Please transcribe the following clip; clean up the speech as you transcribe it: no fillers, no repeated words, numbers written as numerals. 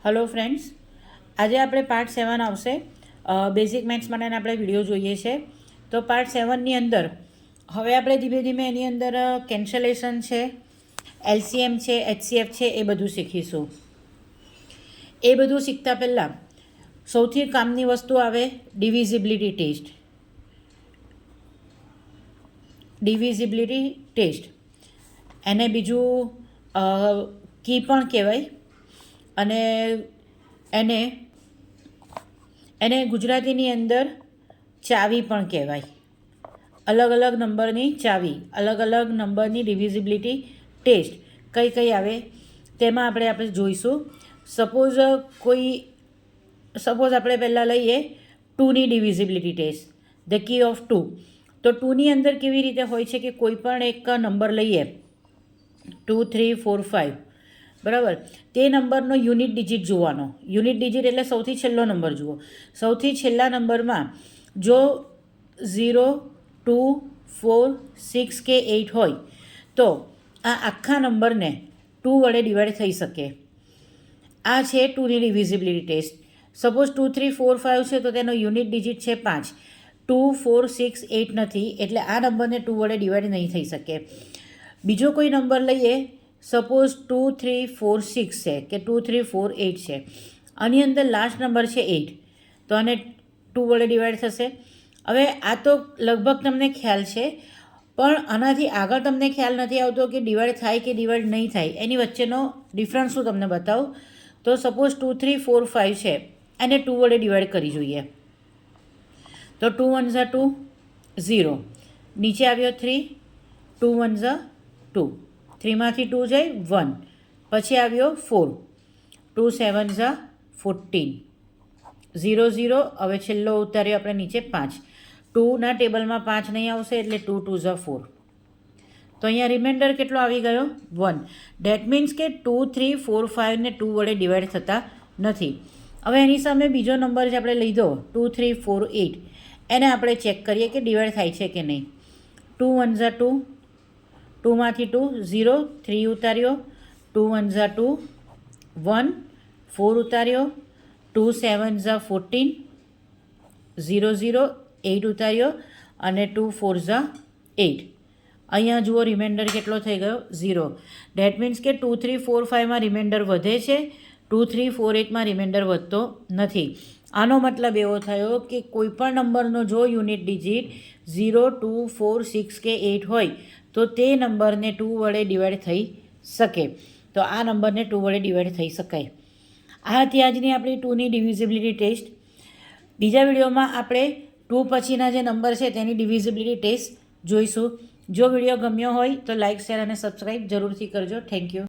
Hello friends, आज आप part 7 आवशे बेसिक मैथ्स माटेना आपणे विडियो जोईए छे। तो पार्ट 7 नी अंदर हवे आपणे धीमे धीमे एनी अंदर केन्सलेशन छे, एलसीएम छे, एचसीएफ छे, ए बधुं शीखीशुं। ए बधुं शीखता पहेला सौथी कामनी वस्तु आवे डिविजिबिलिटी टेस्ट। डिविजिबिलिटी टेस्ट एने बीजुं की पण कहेवाय અને એને એને ગુજરાતીની અંદર ચાવી પણ કહેવાય। અલગ અલગ નંબરની ચાવી, અલગ અલગ નંબરની ડિવિઝિબિલિટી ટેસ્ટ કઈ કઈ આવે તેમાં આપણે જોઈશું। સપોઝ આપણે પહેલાં લઈએ 2ની ડિવિઝિબિલિટી ટેસ્ટ, ધ કી ઓફ 2। તો 2ની અંદર કેવી રીતે હોય છે કે કોઈ પણ એક નંબર લઈએ 2, 3, 4, 5 બરાબર, તે નંબરનો યુનિટ ડિજિટ જોવાનો। યુનિટ ડિજિટ એટલે સૌથી છેલ્લો નંબર જુઓ। સૌથી છેલ્લા નંબરમાં જો 0, 2, 4, 6 કે 8 હોય તો આ આખા નંબરને 2 વડે ડિવાઈડ થઈ શકે। આ છે 2ની ડિવિઝિબિલિટી ટેસ્ટ। સપોઝ 2, 3, 4, 5 છે તો તેનો યુનિટ ડિજિટ છે 5। 2, 4, 6, 8 નથી એટલે આ નંબરને 2 વડે ડિવાઈડ નહીં થઈ શકે। બીજો કોઈ નંબર લઈએ, સપોઝ 2, 3, 4, 6 છે કે 2, 3, 4, 8 છે, આની અંદર લાસ્ટ નંબર છે 8 તો આને 2 વડે ડિવાઈડ થશે। હવે આ તો લગભગ તમને ખ્યાલ છે, પણ આનાથી આગળ તમને ખ્યાલ નથી આવતો કે ડિવાઈડ થાય કે ડિવાઈડ નહીં થાય, એની વચ્ચેનો ડિફરન્સ હું તમને બતાવું। તો સપોઝ 2, 3, 4, 5 છે, એને 2 વડે ડિવાઈડ કરી જોઈએ। તો 2 1 ઝા 2, 0, નીચે આવ્યો 3, 2 1 ઝા 2, 3 માંથી 2 જાય 1, પછી આવ્યો 4, 2 7 ઝા 14, 0 0, હવે છેલ્લો ઉતાર્યો આપણે નીચે 5। 2ના ટેબલમાં 5 નહીં આવશે એટલે 2 2 ઝા 4। તો અહીંયા રિમાઇન્ડર કેટલો આવી ગયો 1। ડેટ મીન્સ કે 2, 3, 4, 5 ને 2 વડે ડિવાઈડ થતા નથી। હવે એની સામે બીજો નંબર જે આપણે લીધો 2, 3, 4, 8, એને આપણે ચેક કરીએ કે ડિવાઈડ થાય છે કે નહીં। 2 1 ઝા 2, 2 માંથી 2 0, 3 ઉતાર્યો, 2 1 ઝા 2, 1, 4 ઉતાર્યો, 2 7 ઝા 14, 0 0, 8 ઉતાર્યો અને 2 4 ઝા 8। અહીંયા જુઓ રિમાઇન્ડર કેટલો થઈ ગયો 0। ડેટ મીન્સ કે 2, 3, 4, 5માં રિમાઇન્ડર વધે છે, 2, 3, 4, 8માં રિમાઇન્ડર વધતો નથી। આનો મતલબ એવો થયો કે કોઈપણ નંબરનો જો યુનિટ ડિજિટ 0, 2, 4, 6 કે 8 હોય તો તે નંબરને 2 વડે ડિવાઈડ થઈ શકે। તો આ નંબરને 2 વડે ડિવાઈડ થઈ શકાય। આ હતી આજની આપણી 2ની ડિવિઝિબિલિટી ટેસ્ટ। બીજા વિડીયોમાં આપણે 2 પછીના જે નંબર છે તેની ડિવિઝિબિલિટી ટેસ્ટ જોઈશું। જો વિડીયો ગમ્યો હોય તો લાઇક, શેર અને સબસ્ક્રાઈબ જરૂરથી કરજો। Thank you.